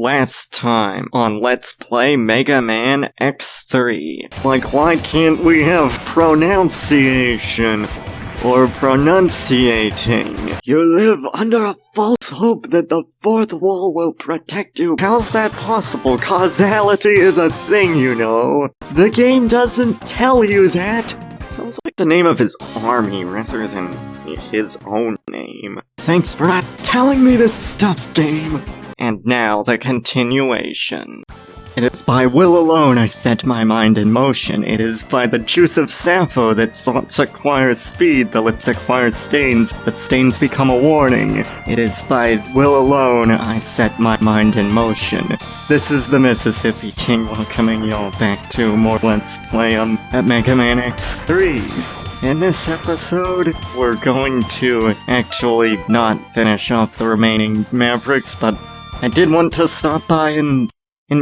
Last time on Let's Play Mega Man X3. It's like, why can't we have pronunciation? Or pronunciating? You live under a false hope that the fourth wall will protect you. How's that possible? Causality is a thing, you know. The game doesn't tell you that. Sounds like the name of his army rather than his own name. Thanks for not telling me this stuff, game. And now the continuation. It is by will alone I set my mind in motion. It is by the juice of Sappho that thoughts acquire speed, the lips acquire stains, the stains become a warning. It is by will alone I set my mind in motion. This is the Mississippi King welcoming y'all back to more Let's Play at Mega Man X3. In this episode, we're going to actually not finish off the remaining Mavericks, but I did want to stop by in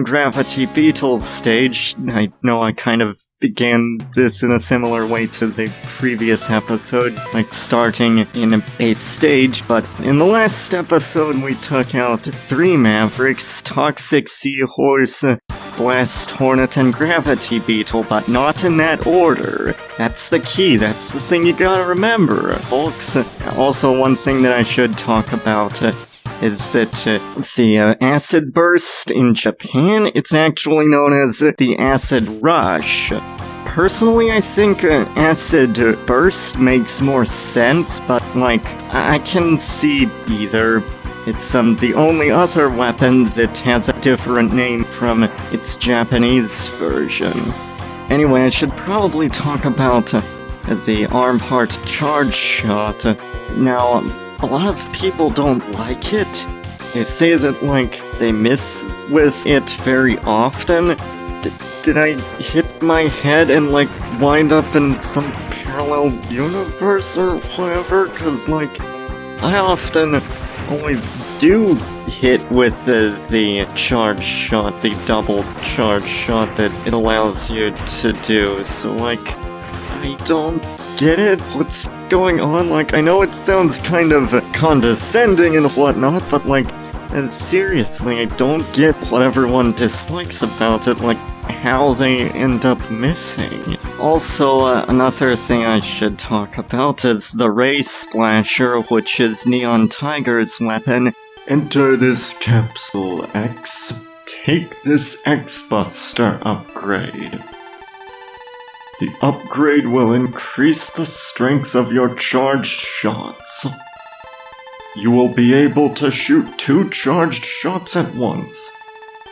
Gravity Beetle's stage. I know I kind of began this in a similar way to the previous episode, like starting in a stage, but in the last episode we took out 3 Mavericks, Toxic Seahorse, Blast Hornet, and Gravity Beetle, but not in that order. That's the key, that's the thing you gotta remember, folks. Also, one thing that I should talk about is that the acid burst in Japan, it's actually known as the acid rush. Personally, I think acid burst makes more sense, but like, I can see either. It's the only other weapon that has a different name from its Japanese version. Anyway, I should probably talk about the arm part charge shot. Now, a lot of people don't like it. They say that, like, they miss with it very often. Did I hit my head and, like, wind up in some parallel universe or whatever? Cause, like, I often always do hit with the charge shot, the double charge shot that it allows you to do. So, like, I don't get it? What's going on? Like, I know it sounds kind of condescending and whatnot, but like, seriously, I don't get what everyone dislikes about it, like, how they end up missing. Also, another thing I should talk about is the Ray Splasher, which is Neon Tiger's weapon. Enter this capsule, X. Take this X-Buster upgrade. The upgrade will increase the strength of your charged shots. You will be able to shoot 2 charged shots at once.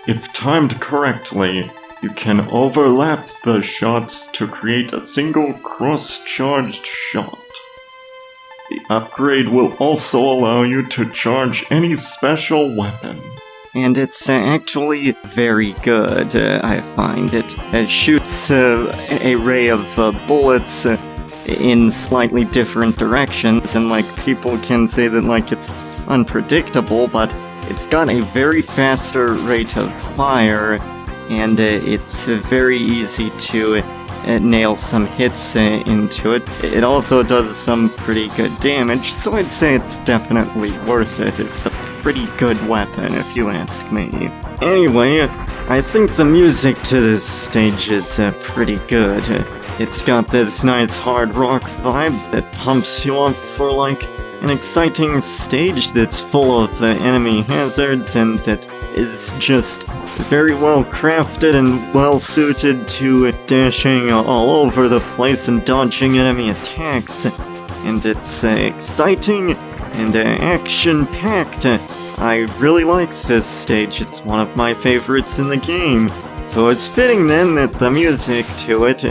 If timed correctly, you can overlap the shots to create a single cross-charged shot. The upgrade will also allow you to charge any special weapon. And it's actually very good, I find. It shoots a ray of bullets in slightly different directions, and like, people can say that like it's unpredictable, but it's got a very faster rate of fire, and it's very easy to nail some hits into it. It also does some pretty good damage, so I'd say it's definitely worth it. It's a pretty good weapon, if you ask me. Anyway, I think the music to this stage is pretty good. It's got this nice hard rock vibe that pumps you up for like an exciting stage that's full of enemy hazards and that is just very well crafted and well suited to dashing all over the place and dodging enemy attacks. And it's exciting and action-packed. I really like this stage. It's one of my favorites in the game. So it's fitting then that the music to it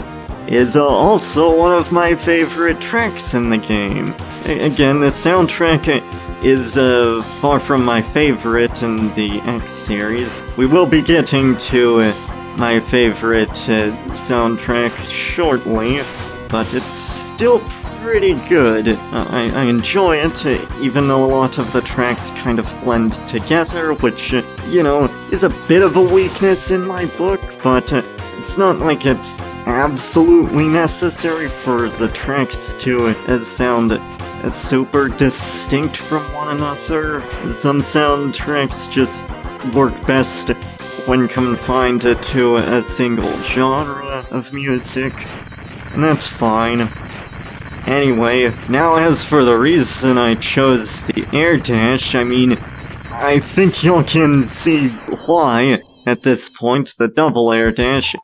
is also one of my favorite tracks in the game. Again, the soundtrack is far from my favorite in the X series. We will be getting to my favorite soundtrack shortly, but it's still pretty good. I enjoy it, even though a lot of the tracks kind of blend together, which, you know, is a bit of a weakness in my book, but it's not like it's absolutely necessary for the tracks to sound super distinct from one another. Some soundtracks just work best when confined to a single genre of music, and that's fine. Anyway, now as for the reason I chose the air dash, I mean, I think you can see why at this point. The double air dash,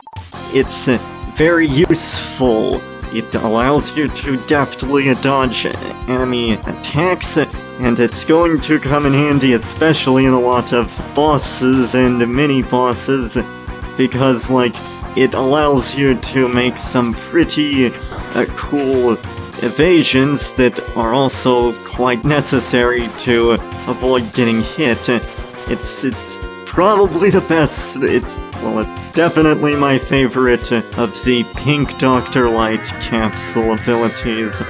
it's very useful. It allows you to deftly dodge enemy attacks, and it's going to come in handy especially in a lot of bosses and mini-bosses, because, like, it allows you to make some pretty cool evasions that are also quite necessary to avoid getting hit. It's probably the best. It's definitely my favorite of the pink Dr. Light capsule abilities,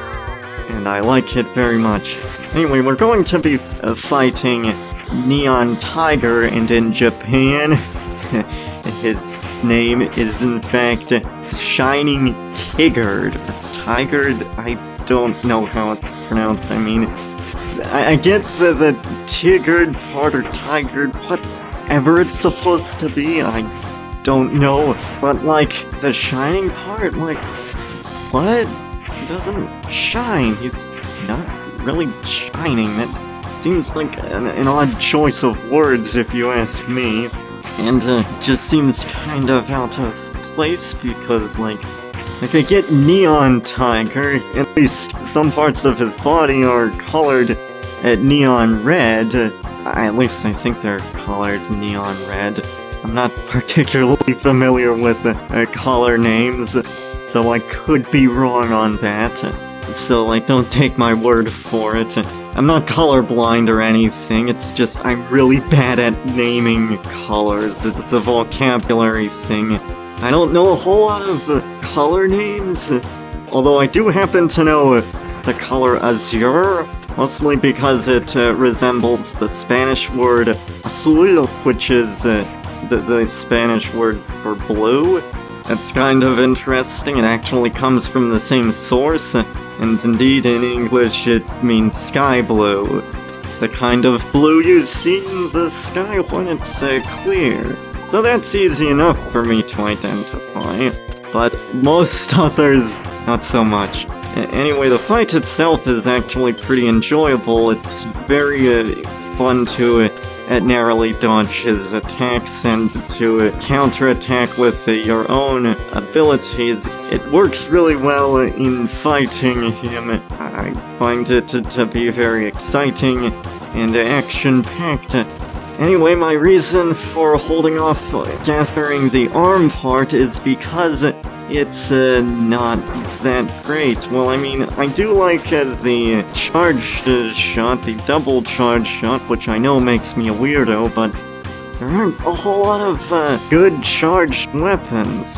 and I like it very much. Anyway, we're going to be fighting Neon Tiger, and in Japan, his name is in fact Shining Tigard. Tigard? I don't know how it's pronounced. I mean, I get the Tigard part or Tigard, whatever it's supposed to be, I don't know. But, like, the shining part, like, what? He doesn't shine. He's not really shining. That seems like an odd choice of words, if you ask me. And just seems kind of out of place because, like, I get Neon Tiger. At least some parts of his body are colored neon red. At least I think they're colored neon red. I'm not particularly familiar with color names, so I could be wrong on that. So, like, don't take my word for it. I'm not colorblind or anything, it's just I'm really bad at naming colors. It's a vocabulary thing. I don't know a whole lot of color names, although I do happen to know the color azure, mostly because it resembles the Spanish word azul, which is the Spanish word for blue. That's kind of interesting. It actually comes from the same source, and indeed in English it means sky blue. It's the kind of blue you see in the sky when it's clear. So that's easy enough for me to identify, but most others, not so much. Anyway, the fight itself is actually pretty enjoyable. It's very fun to narrowly dodge his attacks and to counterattack with your own abilities. It works really well in fighting him. I find it to be very exciting and action-packed. Anyway, my reason for holding off gathering the arm part is because it's not that great. Well, I mean, I do like the charged shot, the double charge shot, which I know makes me a weirdo, but there aren't a whole lot of good charged weapons.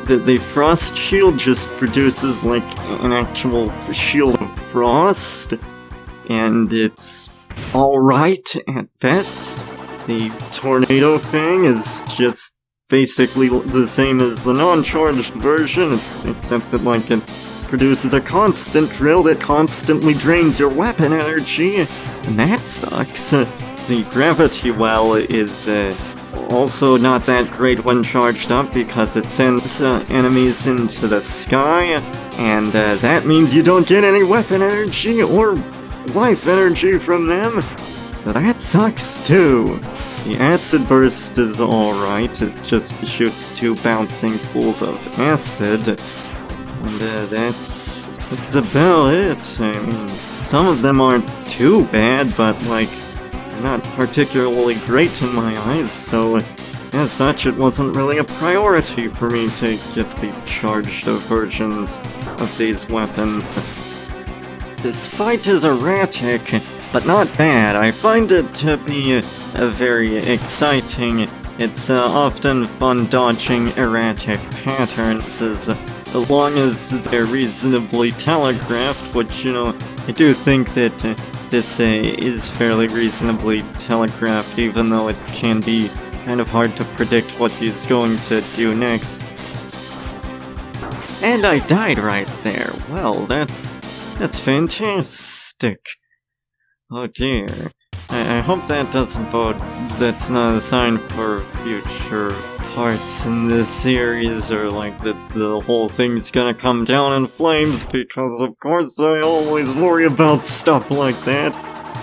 The frost shield just produces, like, an actual shield of frost, and it's alright at best. The tornado thing is just basically the same as the non-charged version, except that, like, it produces a constant drill that constantly drains your weapon energy, and that sucks. The gravity well is also not that great when charged up because it sends enemies into the sky, and that means you don't get any weapon energy or life energy from them. So that sucks too. The acid burst is alright, it just shoots 2 bouncing pools of acid, and that's about it. I mean, some of them aren't too bad, but, like, they're not particularly great in my eyes, so as such it wasn't really a priority for me to get the charged versions of these weapons. This fight is erratic, but not bad. I find it to be very exciting. It's often fun dodging erratic patterns as long as they're reasonably telegraphed, which, you know, I do think that this is fairly reasonably telegraphed, even though it can be kind of hard to predict what he's going to do next. And I died right there. Well, that's fantastic. Oh dear. I hope that doesn't bode. That's not a sign for future parts in this series, or like that the whole thing's gonna come down in flames, because of course I always worry about stuff like that.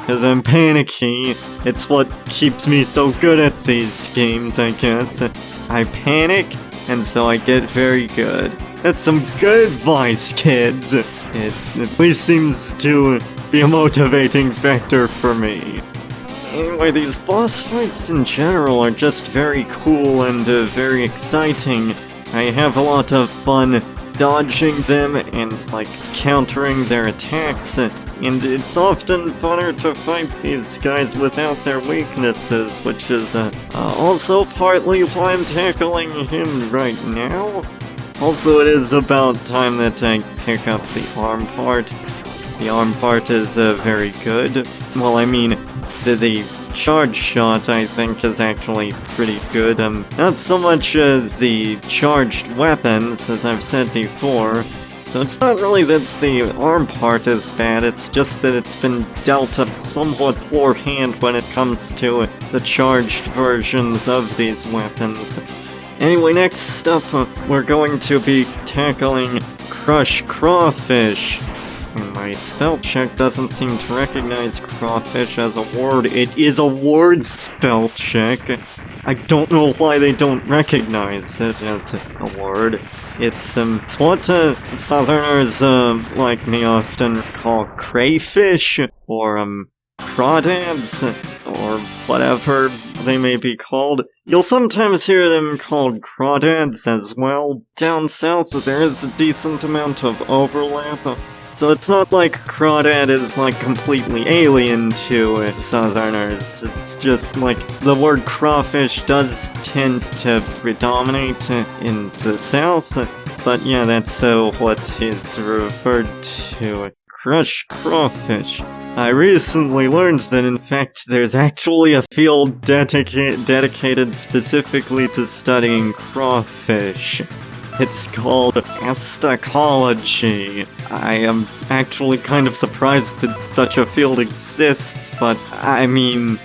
Because I'm panicky. It's what keeps me so good at these games, I guess. I panic, and so I get very good. That's some good advice, kids. It at least seems to be a motivating factor for me. Anyway, these boss fights in general are just very cool and very exciting. I have a lot of fun dodging them and, like, countering their attacks, and it's often funner to fight these guys without their weaknesses, which is also partly why I'm tackling him right now. Also, it is about time that I pick up the arm part. The arm part is very good. Well, I mean, the charge shot, I think, is actually pretty good. Not so much the charged weapons, as I've said before. So it's not really that the arm part is bad, it's just that it's been dealt a somewhat poor hand when it comes to the charged versions of these weapons. Anyway, next up, we're going to be tackling Crawfish. And my spell check doesn't seem to recognize Crawfish as a word. It is a word spell check. I don't know why they don't recognize it as a word. It's what Southerners like me often call crayfish, or crawdads, or whatever they may be called. You'll sometimes hear them called crawdads as well. Down south there is a decent amount of overlap. So it's not like crawdad is like completely alien to Southerners. It's just like the word crawfish does tend to predominate in the South. But yeah, that's what is referred to. Crawfish. I recently learned that in fact there's actually a field dedicated specifically to studying crawfish. It's called astacology. I am actually kind of surprised that such a field exists, but I mean,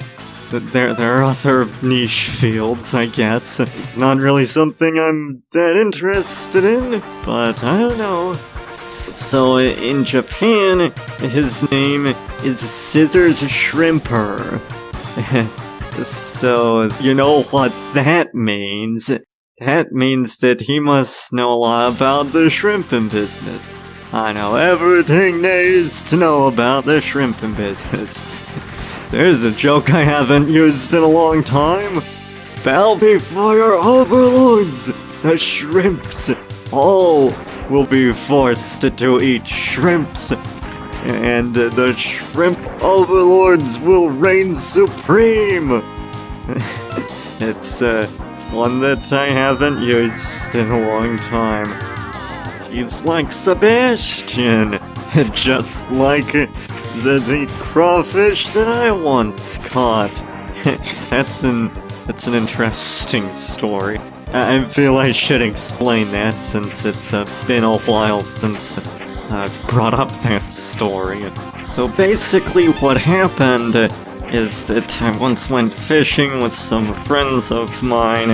there are other niche fields, I guess. It's not really something I'm that interested in, but I don't know. So in Japan, his name is Scissors Shrimper. So you know what that means. That means that he must know a lot about the shrimpin business. I know everything there is to know about the shrimpin business. There's a joke I haven't used in a long time. Bow before your overlords, the shrimps. All will be forced to eat shrimps. And the shrimp overlords will reign supreme. It's one that I haven't used in a long time. He's like Sebastian, just like the crawfish that I once caught. That's an interesting story. I feel I should explain that since it's been a while since I've brought up that story. So basically what happened is that I once went fishing with some friends of mine,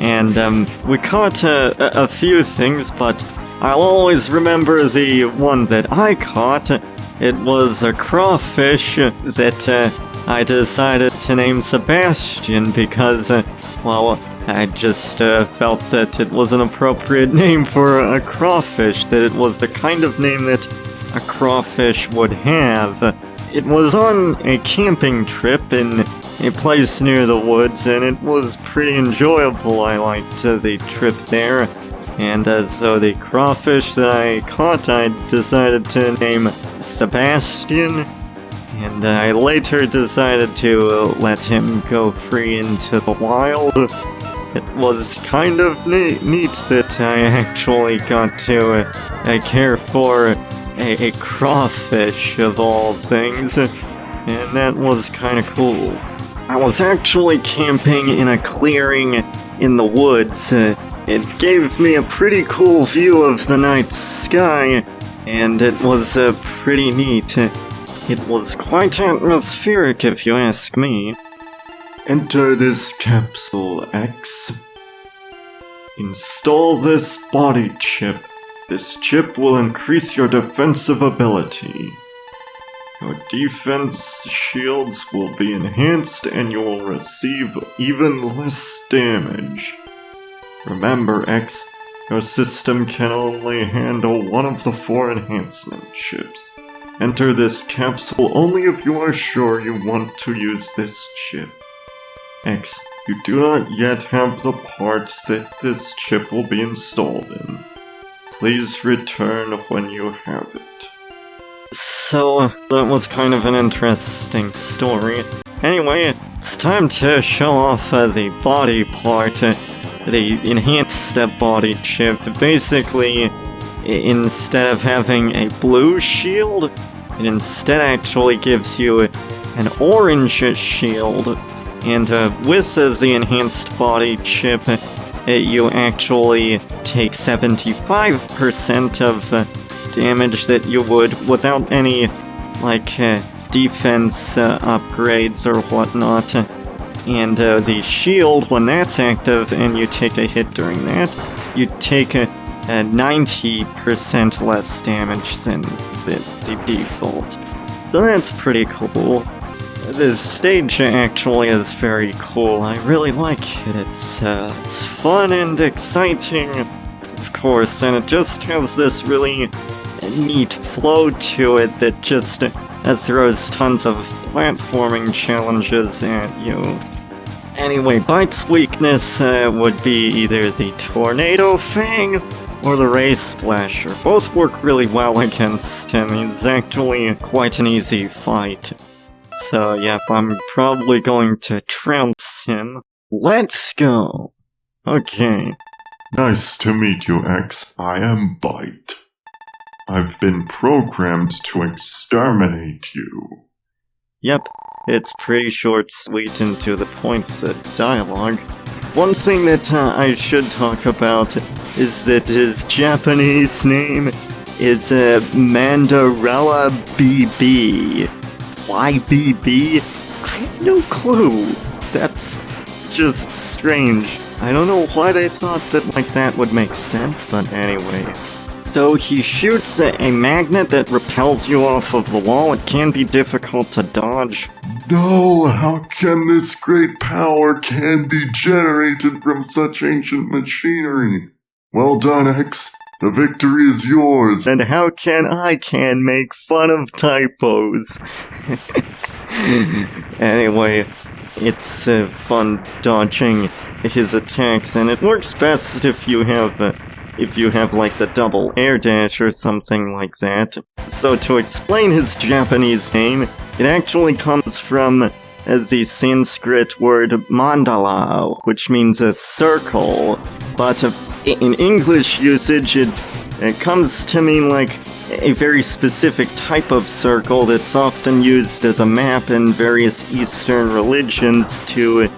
and we caught a few things, but I'll always remember the one that I caught. It was a crawfish that I decided to name Sebastian because, well, I just felt that it was an appropriate name for a crawfish, that it was the kind of name that a crawfish would have. It was on a camping trip in a place near the woods, and it was pretty enjoyable. I liked the trip there, and so the crawfish that I caught, I decided to name Sebastian, and I later decided to let him go free into the wild. It was kind of neat that I actually got to care for a crawfish of all things, and that was kind of cool. I was actually camping in a clearing in the woods. It gave me a pretty cool view of the night sky, and it was pretty neat. It was quite atmospheric, if you ask me. Enter this capsule, X. Install this body chip. This chip will increase your defensive ability. Your defense shields will be enhanced and you will receive even less damage. Remember, X, your system can only handle one of the 4 enhancement chips. Enter this capsule only if you are sure you want to use this chip. X, you do not yet have the parts that this chip will be installed in. Please return when you have it. So, that was kind of an interesting story. Anyway, it's time to show off the body part, the enhanced body chip. Basically, instead of having a blue shield, it instead actually gives you an orange shield. And with the enhanced body chip, you actually take 75% of damage that you would without any, defense upgrades or whatnot. And the shield, when that's active and you take a hit during that, you take a 90% less damage than the default. So that's pretty cool. This stage actually is very cool. I really like it. It's fun and exciting, of course, and it just has this really neat flow to it that just throws tons of platforming challenges at you. Anyway, Bite's weakness would be either the Tornado Fang or the Ray Splasher. Both work really well against him. He's actually quite an easy fight. So, yep, I'm probably going to trounce him. Let's go! Okay. Nice to meet you, X. I am Bite. I've been programmed to exterminate you. Yep, it's pretty short, sweet, and to the point, the dialogue. One thing that I should talk about is that his Japanese name is Mandarella BB. Why BB? I have no clue. That's just strange. I don't know why they thought that that would make sense, but anyway. So he shoots a magnet that repels you off of the wall. It can be difficult to dodge. No, how can this great power can be generated from such ancient machinery? Well done, X. The victory is yours. And how can I make fun of typos? Anyway, it's fun dodging his attacks, and it works best if you have the double air dash or something like that. So to explain his Japanese name, it actually comes from the Sanskrit word mandala, which means a circle, but in English usage it comes to mean a very specific type of circle that's often used as a map in various Eastern religions to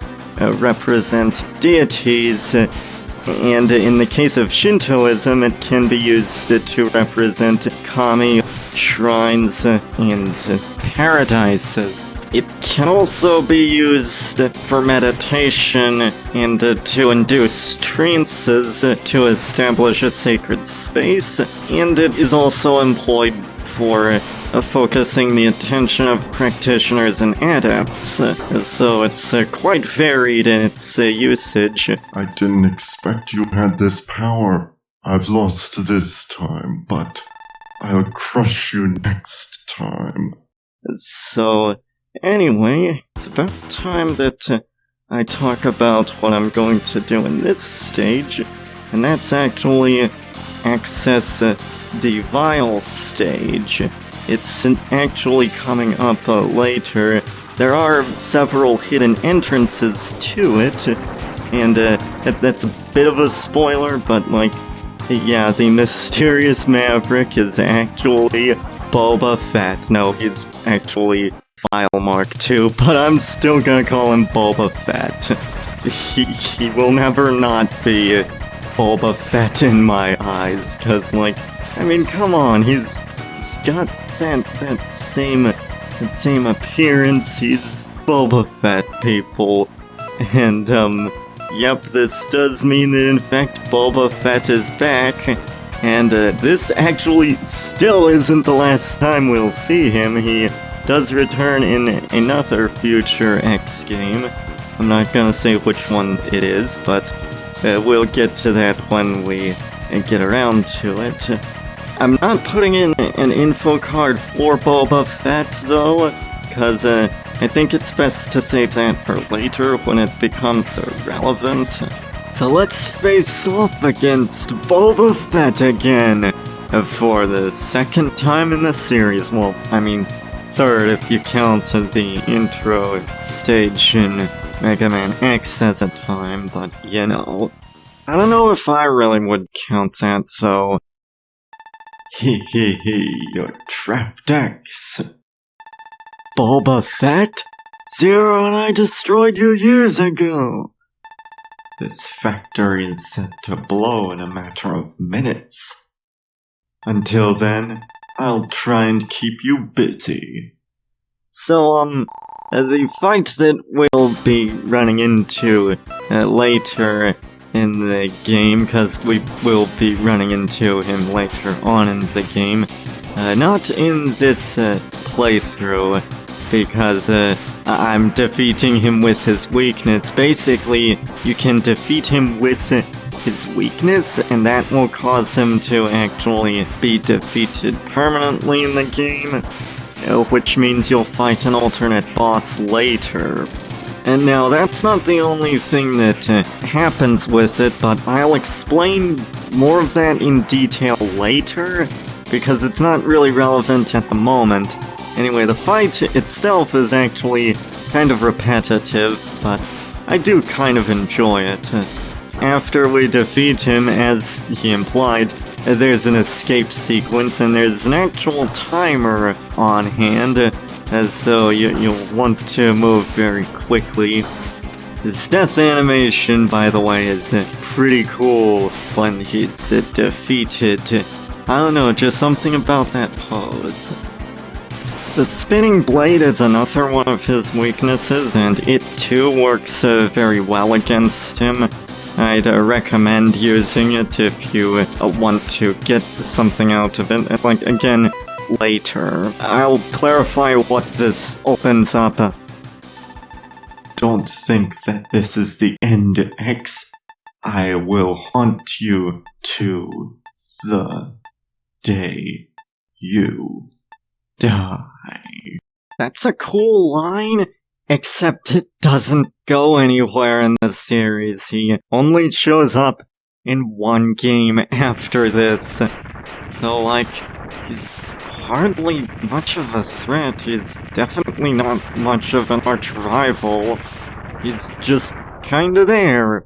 represent deities. And in the case of Shintoism, it can be used to represent kami, shrines, and paradises. It can also be used for meditation and to induce trances to establish a sacred space, and it is also employed for focusing the attention of practitioners and adepts, so it's quite varied in its usage. I didn't expect you had this power. I've lost this time, but I'll crush you next time. So, anyway, it's about time that I talk about what I'm going to do in this stage, and that's actually access the vial stage. It's actually coming up later. There are several hidden entrances to it, and that's a bit of a spoiler, but yeah, the mysterious Maverick is actually Boba Fett. No, he's actually File Mark II, but I'm still gonna call him Boba Fett. He will never not be Boba Fett in my eyes, cause come on, he's got that same same appearance, he's Boba Fett, people. And, yep, this does mean that in fact Boba Fett is back. And, this actually still isn't the last time we'll see him. He does return in another future X game. I'm not gonna say which one it is, but we'll get to that when we get around to it. I'm not putting in an info card for Boba Fett, though, because I think it's best to save that for later when it becomes relevant. So let's face off against Boba Fett again for the second time in the series. Well, I mean, third if you count the intro stage in Mega Man X as a time, but you know. I don't know if I really would count that, so. You're trapped, X. Boba Fett? Zero and I destroyed you years ago. This factory is set to blow in a matter of minutes. Until then, I'll try and keep you busy. So, the fight that we'll be running into later in the game, because we will be running into him later on in the game, not in this playthrough, because I'm defeating him with his weakness. Basically, you can defeat him with his weakness, and that will cause him to actually be defeated permanently in the game, which means you'll fight an alternate boss later. And now, that's not the only thing that happens with it, but I'll explain more of that in detail later, because it's not really relevant at the moment. Anyway, the fight itself is actually kind of repetitive, but I do kind of enjoy it. After we defeat him, as he implied, there's an escape sequence, and there's an actual timer on hand, so you'll want to move very quickly. His death animation, by the way, is pretty cool when he's defeated. I don't know, just something about that pose. The spinning blade is another one of his weaknesses, and it too works very well against him. I'd recommend using it if you want to get something out of it. Like, again, later. I'll clarify what this opens up. Don't think that this is the end, X. I will haunt you to the day you die. That's a cool line, except it doesn't go anywhere in the series. He only shows up in one game after this. So, like, he's hardly much of a threat. He's definitely not much of an arch rival. He's just kinda there.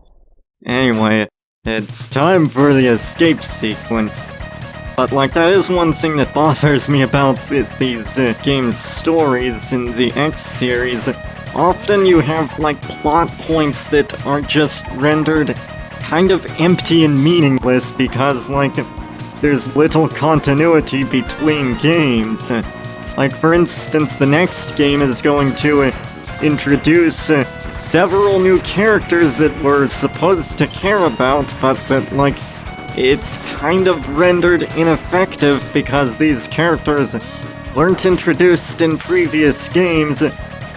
Anyway, it's time for the escape sequence. But, like, that is one thing that bothers me about these games' stories in the X series. Often you have, like, plot points that are just rendered kind of empty and meaningless because, like, there's little continuity between games. Like, for instance, the next game is going to introduce several new characters that we're supposed to care about, but that, like, it's kind of rendered ineffective because these characters weren't introduced in previous games.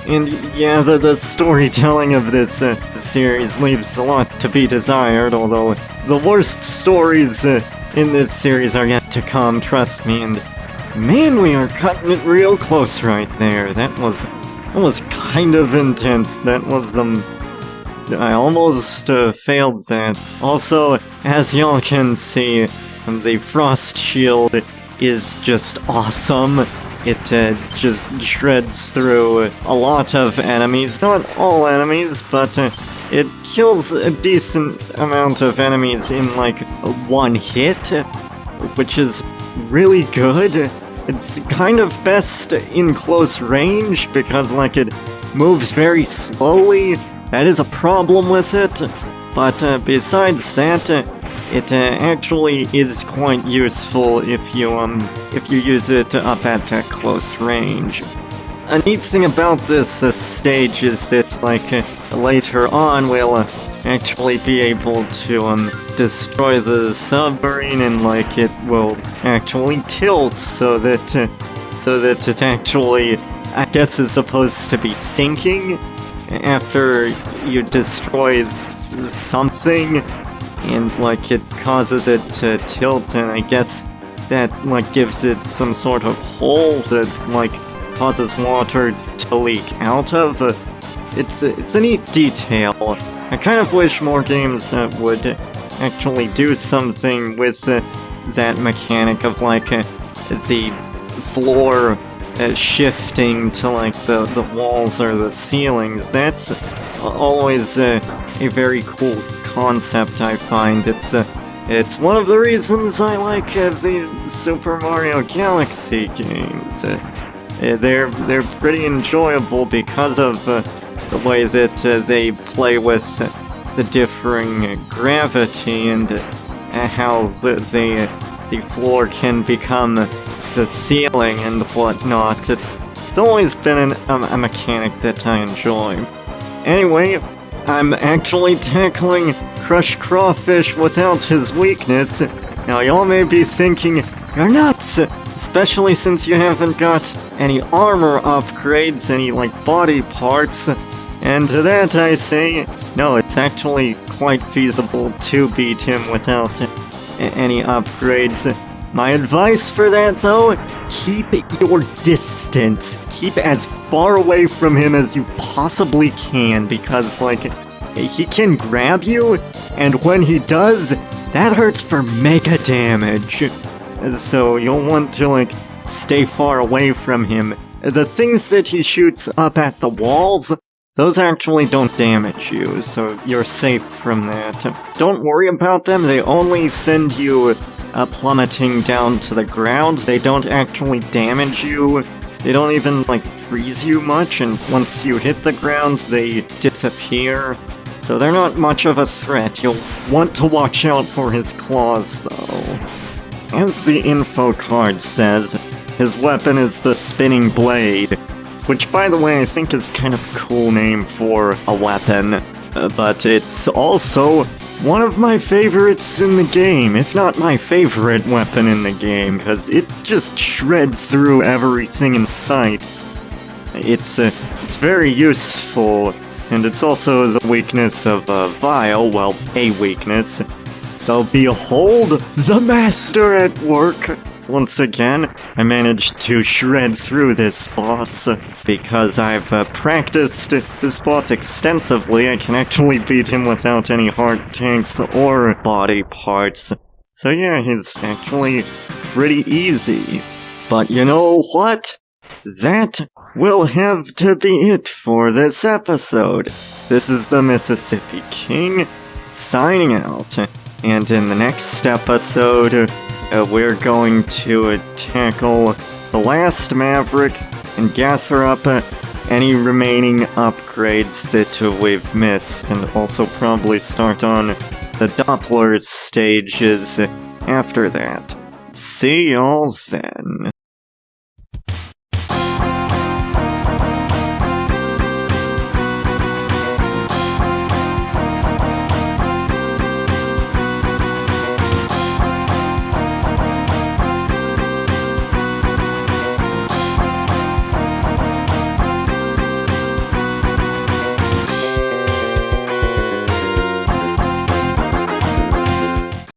And yeah, the storytelling of this series leaves a lot to be desired, although the worst stories in this series are yet to come, trust me, and man, we are cutting it real close right there. That was kind of intense. That was, I almost failed that. Also, as y'all can see, the frost shield is just awesome. It just shreds through a lot of enemies. Not all enemies, but it kills a decent amount of enemies in like one hit, which is really good. It's kind of best in close range because like it moves very slowly. That is a problem with it, but besides that, it actually is quite useful if you use it up at close range. a neat thing about this stage is that, like, later on we'll actually be able to destroy the submarine, and like it will actually tilt so that it actually, I guess, is supposed to be sinking after you destroy something, and like it causes it to tilt, and I guess that like gives it some sort of hole that like causes water to leak out of. It's a neat detail. I kind of wish more games would actually do something with that mechanic of like the floor shifting to like the walls or the ceilings. That's always a very cool concept, I find. It's one of the reasons I like the Super Mario Galaxy games. They're pretty enjoyable because of the way that they play with the differing gravity and how the floor can become the ceiling and whatnot. It's always been a mechanic that I enjoy. Anyway, I'm actually tackling Crushed Crawfish without his weakness. Now y'all may be thinking, you're nuts! Especially since you haven't got any armor upgrades, any like body parts. And to that I say, no, it's actually quite feasible to beat him without any upgrades. My advice for that though, keep your distance. Keep as far away from him as you possibly can, because like, he can grab you, and when he does, that hurts for mega damage. So you'll want to like, stay far away from him. The things that he shoots up at the walls, those actually don't damage you, so you're safe from that. Don't worry about them, they only send you plummeting down to the ground. They don't actually damage you. They don't even, like, freeze you much, and once you hit the ground, they disappear. So they're not much of a threat. You'll want to watch out for his claws, though. As the info card says, his weapon is the spinning blade, which, by the way, I think is kind of a cool name for a weapon, but it's also one of my favorites in the game, if not my favorite weapon in the game, because it just shreds through everything in sight. It's very useful, and it's also the weakness of Vile, well, a weakness. So behold the master at work! Once again, I managed to shred through this boss. Because I've practiced this boss extensively, I can actually beat him without any heart tanks or body parts. So yeah, he's actually pretty easy. But you know what? That will have to be it for this episode. This is the Mississippi King, signing out. And in the next episode, we're going to tackle the last Maverick and gather up any remaining upgrades that we've missed, and also probably start on the Doppler stages after that. See y'all then.